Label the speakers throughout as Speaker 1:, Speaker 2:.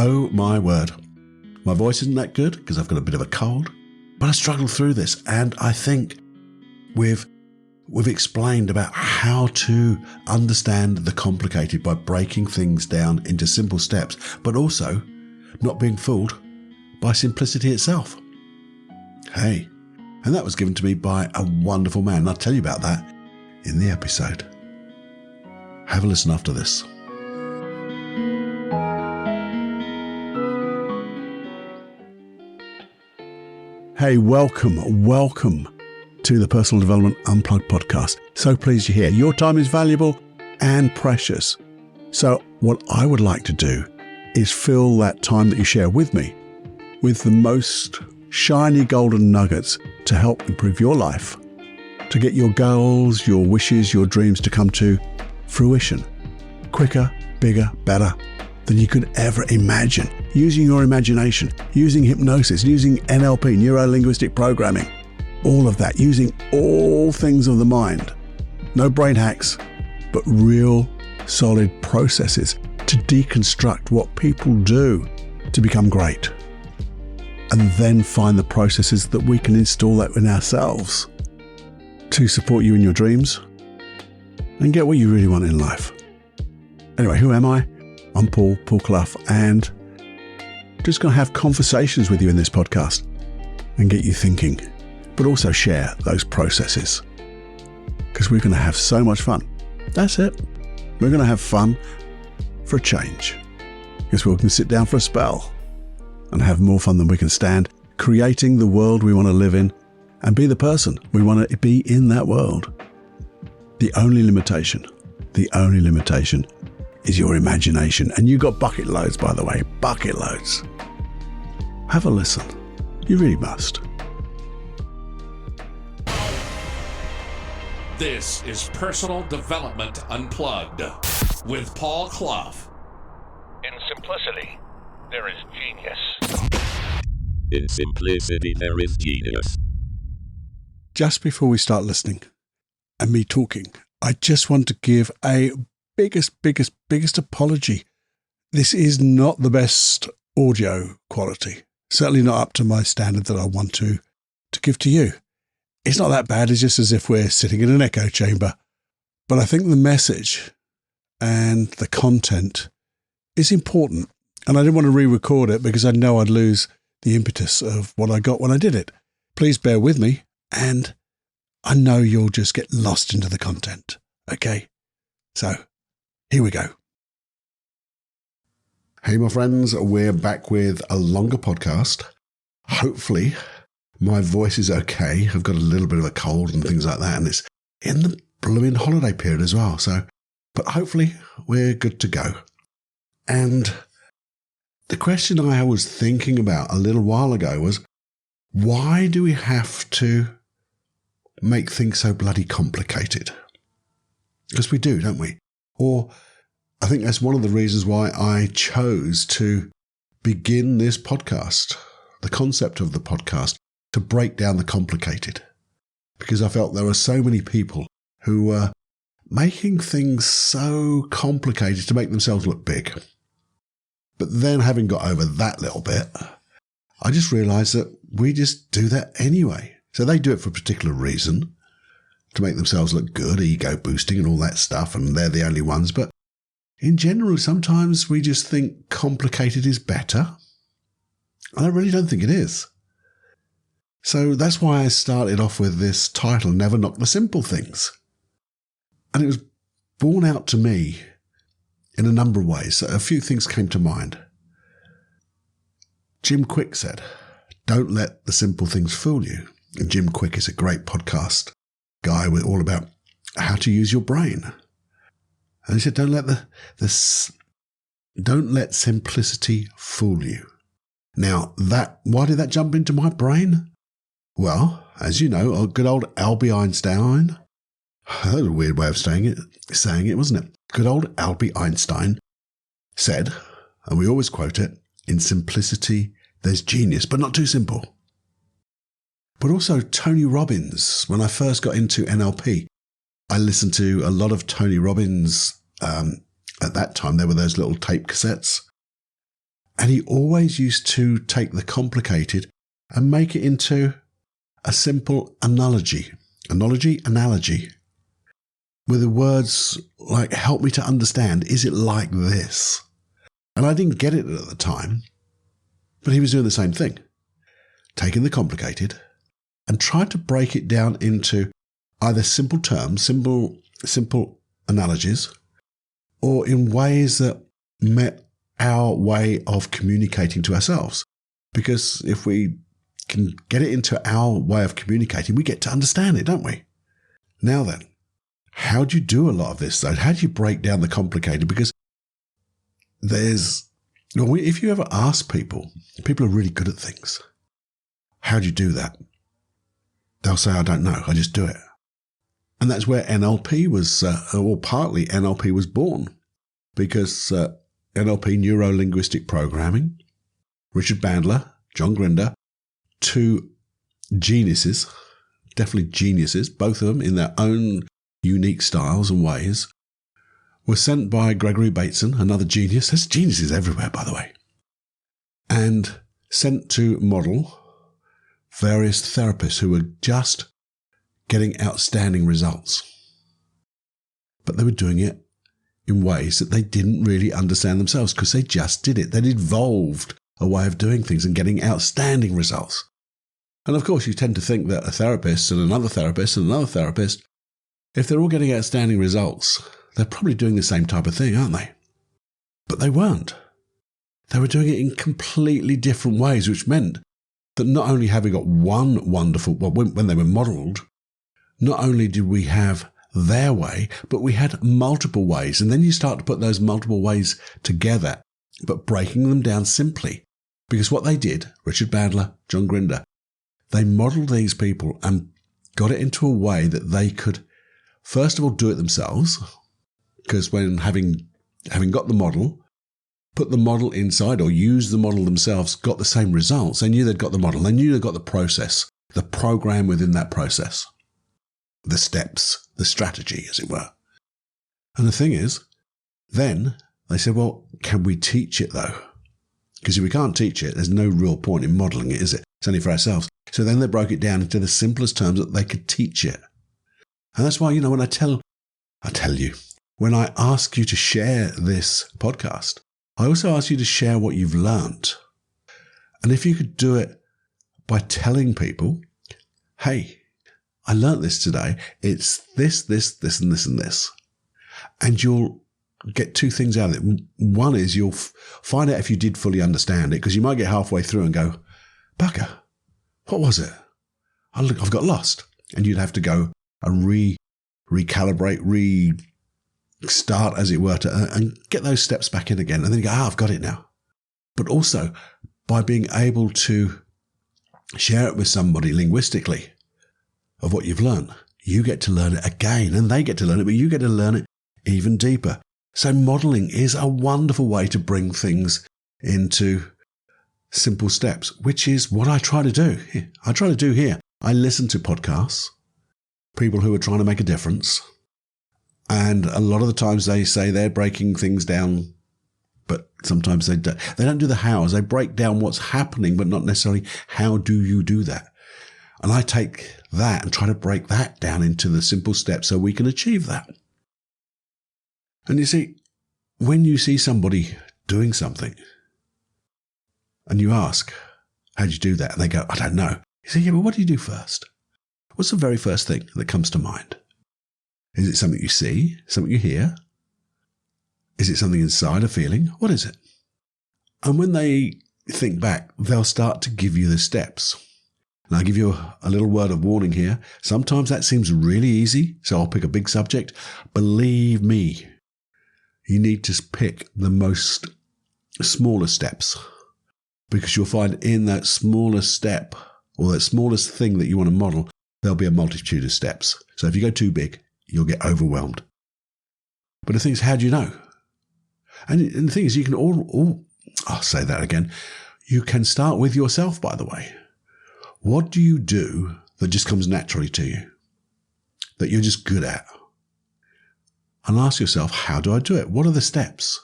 Speaker 1: Oh my word. My voice isn't that good because I've got a bit of a cold, but I struggled through this, and I think we've explained about how to understand the complicated by breaking things down into simple steps, but also not being fooled by simplicity itself. Hey, and that was given to me by a wonderful man. I'll tell you about that in the episode. Have a listen after this. Hey, welcome to the Personal Development Unplugged podcast. So pleased you're here. Your time is valuable and precious. So what I would like to do is fill that time that you share with me with the most shiny golden nuggets to help improve your life, to get your goals, your wishes, your dreams to come to fruition quicker, bigger, better than you could ever imagine, using your imagination, using hypnosis, using NLP, neuro-linguistic programming, all of that, using all things of the mind. No brain hacks, but real solid processes to deconstruct what people do to become great. And then find the processes that we can install that in ourselves to support you in your dreams and get what you really want in life. Anyway, who am I? I'm Paul Clough, and just going to have conversations with you in this podcast and get you thinking, but also share those processes because we're going to have so much fun. That's it. We're going to have fun for a change because we can sit down for a spell and have more fun than we can stand, creating the world we want to live in and be the person we want to be in that world. The only limitation is your imagination. And you got bucket loads, by the way, bucket loads. Have a listen. You really must.
Speaker 2: This is Personal Development Unplugged with Paul Clough.
Speaker 3: In simplicity, there is genius.
Speaker 4: In simplicity, there is genius.
Speaker 1: Just before we start listening and me talking, I just want to give a biggest apology. This is not the best audio quality. Certainly not up to my standard that I want to give to you. It's not that bad. It's just as if we're sitting in an echo chamber. But I think the message and the content is important. And I didn't want to re-record it because I know I'd lose the impetus of what I got when I did it. Please bear with me, and I know you'll just get lost into the content. Okay? So, here we go. Hey, my friends, we're back with a longer podcast. Hopefully, my voice is okay. I've got a little bit of a cold and things like that, and it's in the blooming holiday period as well. But hopefully, we're good to go. And the question I was thinking about a little while ago was, why do we have to make things so bloody complicated? Because we do, don't we? Or I think that's one of the reasons why I chose to begin this podcast, the concept of the podcast, to break down the complicated. Because I felt there were so many people who were making things so complicated to make themselves look big. But then having got over that little bit, I just realised that we just do that anyway. So they do it for a particular reason, to make themselves look good, ego boosting and all that stuff, and they're the only ones. But in general, sometimes we just think complicated is better. And I really don't think it is. So that's why I started off with this title, Never Knock the Simple Things. And it was borne out to me in a number of ways. So a few things came to mind. Jim Kwik said, "Don't let the simple things fool you." And Jim Kwik is a great podcast guy with all about how to use your brain. And he said, don't let simplicity fool you. Now, why did that jump into my brain? Well, as you know, good old Albert Einstein, that was a weird way of saying it, wasn't it? Good old Albert Einstein said, and we always quote it, in simplicity, there's genius, but not too simple. But also Tony Robbins. When I first got into NLP, I listened to a lot of Tony Robbins. At that time, there were those little tape cassettes. And he always used to take the complicated and make it into a simple analogy, with the words like, help me to understand, is it like this? And I didn't get it at the time, but he was doing the same thing, taking the complicated and trying to break it down into either simple terms, simple analogies, or in ways that met our way of communicating to ourselves. Because if we can get it into our way of communicating, we get to understand it, don't we? Now then, how do you do a lot of this though? How do you break down the complicated? Because if you ever ask people are really good at things. How do you do that? They'll say, I don't know, I just do it. And that's where NLP was, or partly NLP was born. Because NLP, Neuro-Linguistic Programming, Richard Bandler, John Grinder, two geniuses, definitely geniuses, both of them in their own unique styles and ways, were sent by Gregory Bateson, another genius. There's geniuses everywhere, by the way. And sent to model various therapists who were just getting outstanding results. But they were doing it in ways that they didn't really understand themselves because they just did it. They'd evolved a way of doing things and getting outstanding results. And of course, you tend to think that a therapist and another therapist and another therapist, if they're all getting outstanding results, they're probably doing the same type of thing, aren't they? But they weren't. They were doing it in completely different ways, which meant that not only have we got one wonderful, well, when they were modelled, not only did we have their way, but we had multiple ways. And then you start to put those multiple ways together, but breaking them down simply. Because what they did, Richard Bandler, John Grinder, they modelled these people and got it into a way that they could, first of all, do it themselves. Because when having got the model, put the model inside or use the model themselves, got the same results. They knew they'd got the model. They knew they'd got the process, the program within that process, the steps, the strategy, as it were. And the thing is, then they said, well, can we teach it though? Because if we can't teach it, there's no real point in modelling it, is it? It's only for ourselves. So then they broke it down into the simplest terms that they could teach it. And that's why, when I tell you, when I ask you to share this podcast, I also ask you to share what you've learned. And if you could do it by telling people, hey, I learnt this today. It's this, and this, and this. And you'll get two things out of it. One is you'll find out if you did fully understand it, because you might get halfway through and go, bugger, what was it? I've got lost. And you'd have to go and recalibrate, restart, as it were, and get those steps back in again. And then you go, I've got it now. But also by being able to share it with somebody linguistically of what you've learned, you get to learn it again, and they get to learn it, but you get to learn it even deeper. So modelling is a wonderful way to bring things into simple steps, which is what I try to do. Here. I listen to podcasts, people who are trying to make a difference. And a lot of the times they say they're breaking things down, but sometimes they don't do the hows. They break down what's happening, but not necessarily how do you do that. And I take that and try to break that down into the simple steps so we can achieve that. And you see, when you see somebody doing something and you ask, how do you do that? And they go, I don't know. You say, yeah, but what do you do first? What's the very first thing that comes to mind? Is it something you see? Something you hear? Is it something inside, a feeling? What is it? And when they think back, they'll start to give you the steps. And I'll give you a little word of warning here. Sometimes that seems really easy, so I'll pick a big subject. Believe me, you need to pick the most smaller steps, because you'll find in that smallest step or that smallest thing that you want to model, there'll be a multitude of steps. So if you go too big, you'll get overwhelmed. But the thing is, how do you know? And the thing is, you can I'll say that again. You can start with yourself, by the way. What do you do that just comes naturally to you, that you're just good at? And ask yourself, how do I do it? What are the steps?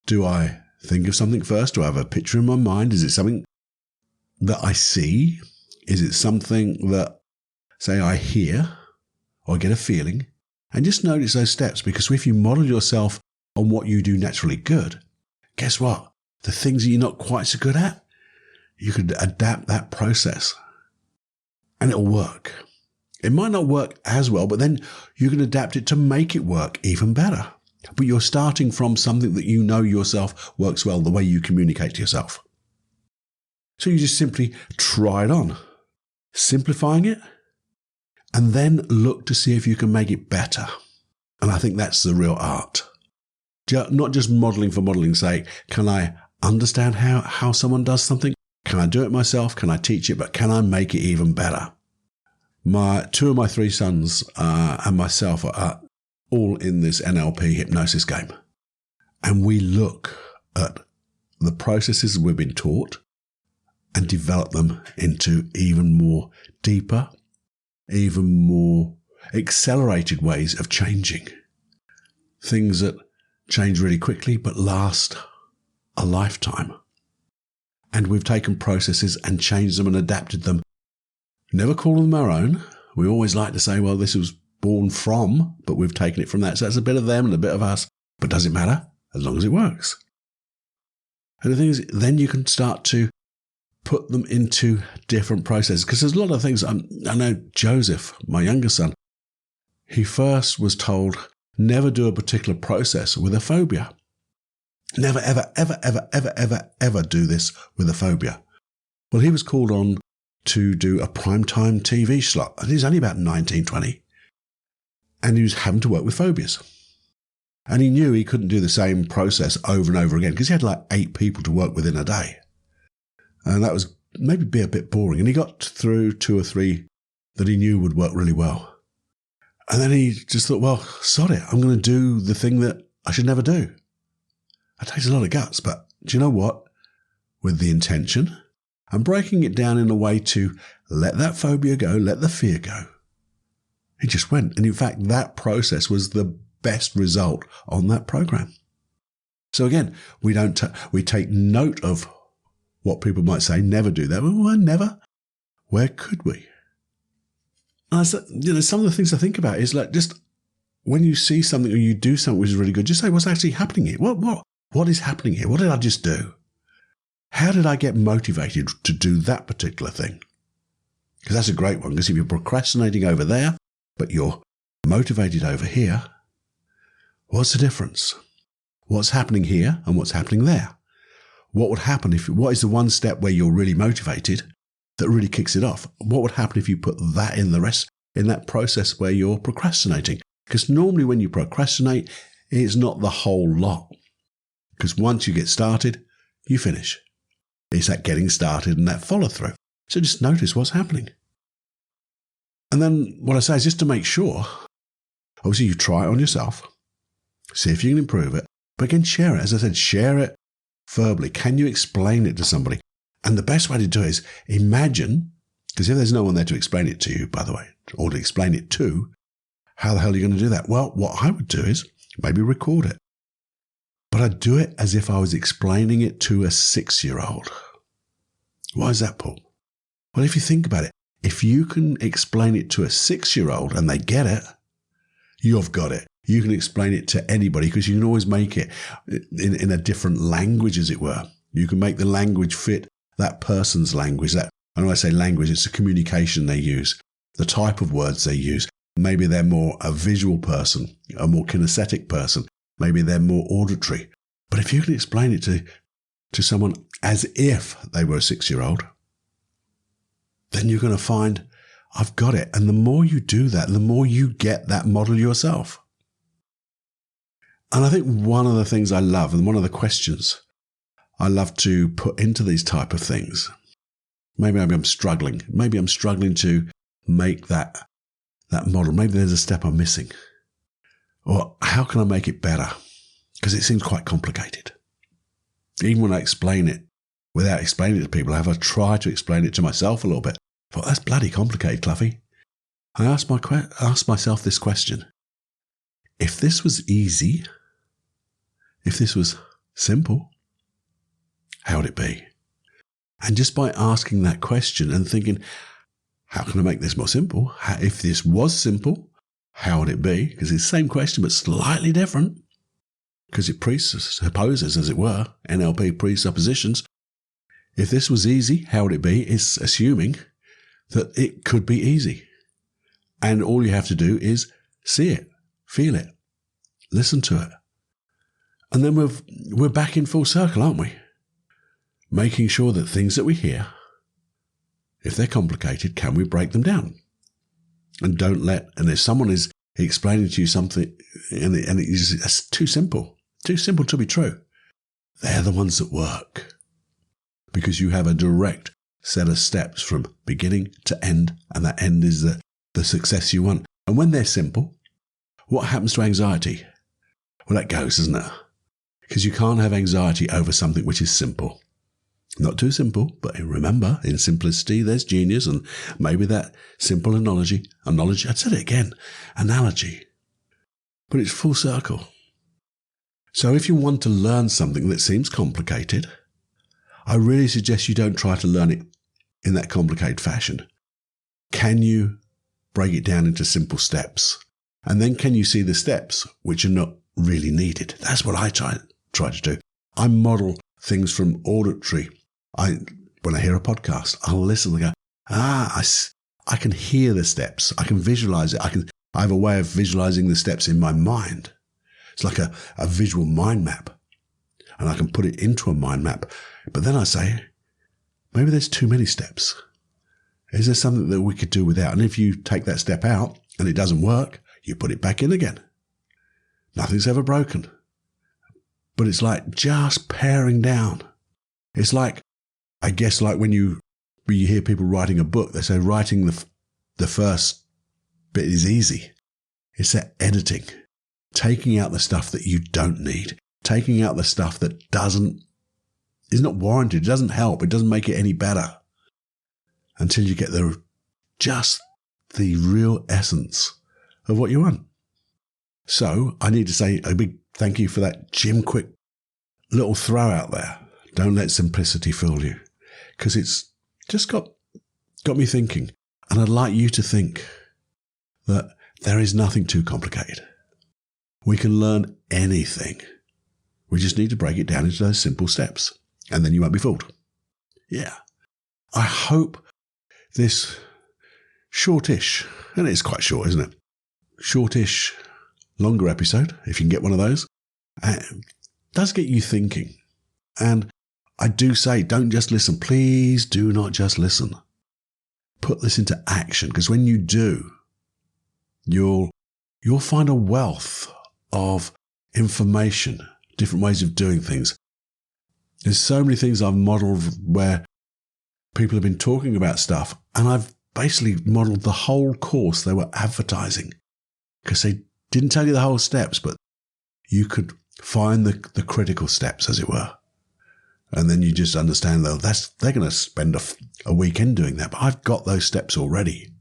Speaker 1: Do I think of something first? Do I have a picture in my mind? Is it something that I see? Is it something that, say, I hear or get a feeling? And just notice those steps, because if you model yourself on what you do naturally good, guess what? The things that you're not quite so good at, you could adapt that process and it'll work. It might not work as well, but then you can adapt it to make it work even better. But you're starting from something that you know yourself works well, the way you communicate to yourself. So you just simply try it on, simplifying it, and then look to see if you can make it better. And I think that's the real art. Not just modeling for modeling's sake. Can I understand how someone does something? Can I do it myself? Can I teach it? But can I make it even better? Two of my three sons and myself are all in this NLP hypnosis game. And we look at the processes we've been taught and develop them into even more deeper, even more accelerated ways of changing. Things that change really quickly but last a lifetime. And we've taken processes and changed them and adapted them. Never call them our own. We always like to say, well, this was born from, but we've taken it from that. So that's a bit of them and a bit of us. But does it matter? As long as it works. And the thing is, then you can start to put them into different processes. Because there's a lot of things. I know Joseph, my younger son, he first was told, never do a particular process with a phobia. Never, ever, ever, ever, ever, ever, ever do this with a phobia. Well, he was called on to do a primetime TV slot, and he's only about 19, 20. And he was having to work with phobias. And he knew he couldn't do the same process over and over again, because he had like 8 people to work with in a day. And that was maybe be a bit boring. And he got through 2 or 3 that he knew would work really well. And then he just thought, well, sod it. I'm going to do the thing that I should never do. It takes a lot of guts, but do you know what? With the intention and breaking it down in a way to let that phobia go, let the fear go. He just went. And in fact, that process was the best result on that program. So again, we take note of what people might say, never do that. Well, never. Where could we? And some of the things I think about is like, just when you see something or you do something which is really good, just say, what's actually happening here? What is happening here? What did I just do? How did I get motivated to do that particular thing? Because that's a great one. Because if you're procrastinating over there, but you're motivated over here, what's the difference? What's happening here and what's happening there? What would happen what is the one step where you're really motivated that really kicks it off? What would happen if you put that in that process where you're procrastinating? Because normally when you procrastinate, it's not the whole lot. Because once you get started, you finish. It's that getting started and that follow through. So just notice what's happening. And then what I say is just to make sure, obviously you try it on yourself, see if you can improve it, but again, share it. As I said, share it verbally. Can you explain it to somebody? And the best way to do it is imagine, because if there's no one there to explain it to you, by the way, or to explain it to, how the hell are you going to do that? Well, what I would do is maybe record it. But I'd do it as if I was explaining it to a 6-year-old. Why is that, Paul? Well, if you think about it, if you can explain it to a 6-year-old and they get it, you've got it. You can explain it to anybody because you can always make it in a different language, as it were. You can make the language fit that person's language. And when I say language, it's the communication they use, the type of words they use. Maybe they're more a visual person, a more kinesthetic person. Maybe they're more auditory. But if you can explain it to someone as if they were a 6-year-old, then you're going to find, I've got it. And the more you do that, the more you get that model yourself. And I think one of the things I love, and one of the questions I love to put into these type of things, maybe I'm struggling. Maybe I'm struggling to make that model. Maybe there's a step I'm missing. Or how can I make it better? Because it seems quite complicated. Even when I explain it, without explaining it to people, I tried to explain it to myself a little bit. I thought, that's bloody complicated, Cluffy. I asked myself this question. If this was easy, if this was simple, how would it be? And just by asking that question and thinking, how can I make this more simple? If this was simple, how would it be? Because it's the same question, but slightly different. Because it presupposes, as it were, NLP presuppositions. If this was easy, how would it be? It's assuming that it could be easy. And all you have to do is see it, feel it, listen to it. And then we're back in full circle, aren't we? Making sure that things that we hear, if they're complicated, can we break them down? And and if someone is explaining to you something and it's too simple to be true, they're the ones that work. Because you have a direct set of steps from beginning to end, and that end is the success you want. And when they're simple, what happens to anxiety? Well, that goes, doesn't it? Because you can't have anxiety over something which is simple. Not too simple, but remember, in simplicity, there's genius, and maybe that simple analogy, I said it again, analogy. But it's full circle. So if you want to learn something that seems complicated, I really suggest you don't try to learn it in that complicated fashion. Can you break it down into simple steps? And then can you see the steps which are not really needed? That's what I try to do. I model things from auditory. When I hear a podcast, I'll listen and go, I can hear the steps. I can visualize it. I have a way of visualizing the steps in my mind. It's like a visual mind map. And I can put it into a mind map. But then I say, maybe there's too many steps. Is there something that we could do without? And if you take that step out and it doesn't work, you put it back in again. Nothing's ever broken. But it's like just paring down. It's like, I guess, like when you hear people writing a book, they say writing the first bit is easy. It's that editing, taking out the stuff that you don't need, taking out the stuff that is not warranted, it doesn't help, it doesn't make it any better, until you get just the real essence of what you want. So I need to say a big thank you for that Jim Kwik little throw out there. Don't let simplicity fool you, because it's just got me thinking. And I'd like you to think that there is nothing too complicated. We can learn anything. We just need to break it down into those simple steps, and then you won't be fooled. Yeah. I hope this shortish, and it's quite short, isn't it? Shortish, longer episode, if you can get one of those, does get you thinking. And I do say, don't just listen. Please do not just listen. Put this into action, because when you do, you'll find a wealth of information, different ways of doing things. There's so many things I've modeled where people have been talking about stuff, and I've basically modeled the whole course they were advertising, because they didn't tell you the whole steps, but you could find the critical steps, as it were. And then you just understand, though, they're going to spend a weekend doing that. But I've got those steps already.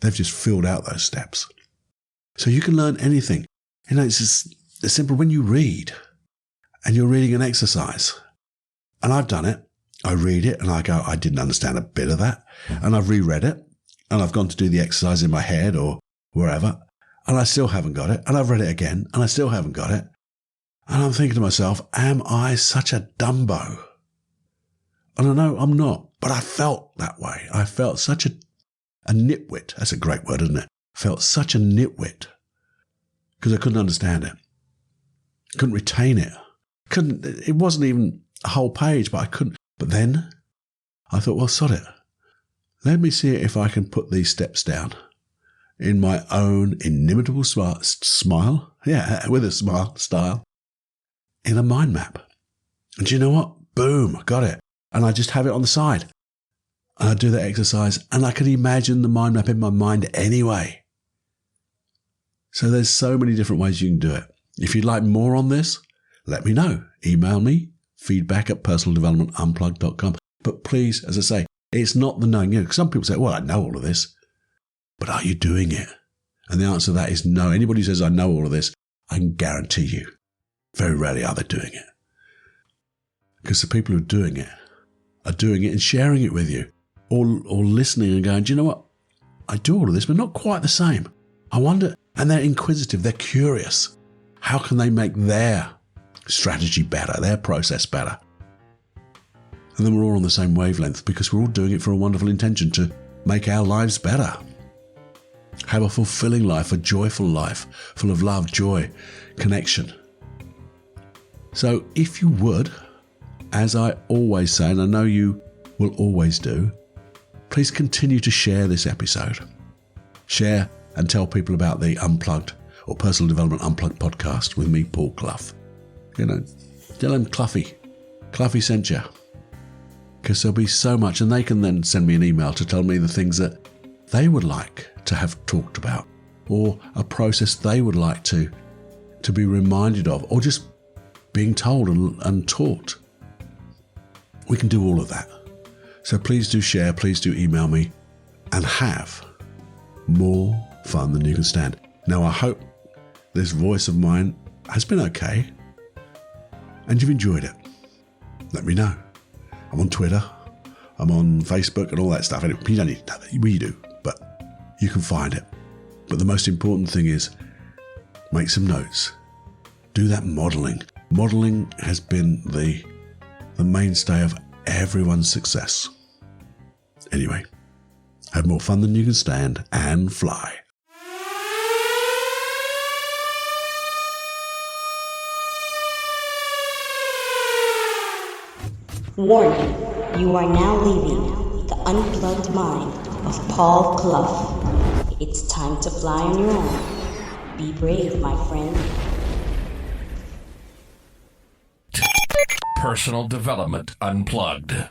Speaker 1: They've just filled out those steps. So you can learn anything. You know, it's just it's simple. When you read and you're reading an exercise, and I've done it, I read it and I go, I didn't understand a bit of that. And I've reread it and I've gone to do the exercise in my head or wherever, and I still haven't got it. And I've read it again and I still haven't got it. And I'm thinking to myself, am I such a dumbo? And I know I'm not, but I felt that way. I felt such a nitwit. That's a great word, isn't it? Felt such a nitwit because I couldn't understand it. Couldn't retain it. It wasn't even a whole page, but I couldn't. But then I thought, well, sod it. Let me see if I can put these steps down in my own inimitable smile. Yeah, with a smile style. In a mind map. And do you know what? Boom, got it. And I just have it on the side. And I do that exercise and I can imagine the mind map in my mind anyway. So there's so many different ways you can do it. If you'd like more on this, let me know. Email me, feedback@personaldevelopmentunplugged.com. But please, as I say, it's not the knowing. You know, some people say, well, I know all of this. But are you doing it? And the answer to that is no. Anybody who says, I know all of this, I can guarantee you, very rarely are they doing it. Because the people who are doing it and sharing it with you, or listening and going, do you know what? I do all of this, but not quite the same. I wonder, and they're inquisitive, they're curious. How can they make their strategy better, their process better? And then we're all on the same wavelength because we're all doing it for a wonderful intention to make our lives better. Have a fulfilling life, a joyful life, full of love, joy, connection. So if you would, as I always say, and I know you will always do, please continue to share this episode. Share and tell people about the Unplugged or Personal Development Unplugged podcast with me, Paul Clough. You know, tell them Cloughie sent you. Because there'll be so much, and they can then send me an email to tell me the things that they would like to have talked about, or a process they would like to be reminded of, or just being told and taught. We can do all of that. So please do share, please do email me, and have more fun than you can stand. Now, I hope this voice of mine has been okay, and you've enjoyed it. Let me know. I'm on Twitter, I'm on Facebook and all that stuff. Anyway, you don't need that. We do, but you can find it. But the most important thing is make some notes. Do that modelling. Modelling has been the mainstay of everyone's success. Anyway, have more fun than you can stand and fly.
Speaker 5: Warning, you are now leaving the unplugged mind of Paul Clough. It's time to fly on your own. Be brave, my friend.
Speaker 2: Personal Development Unplugged.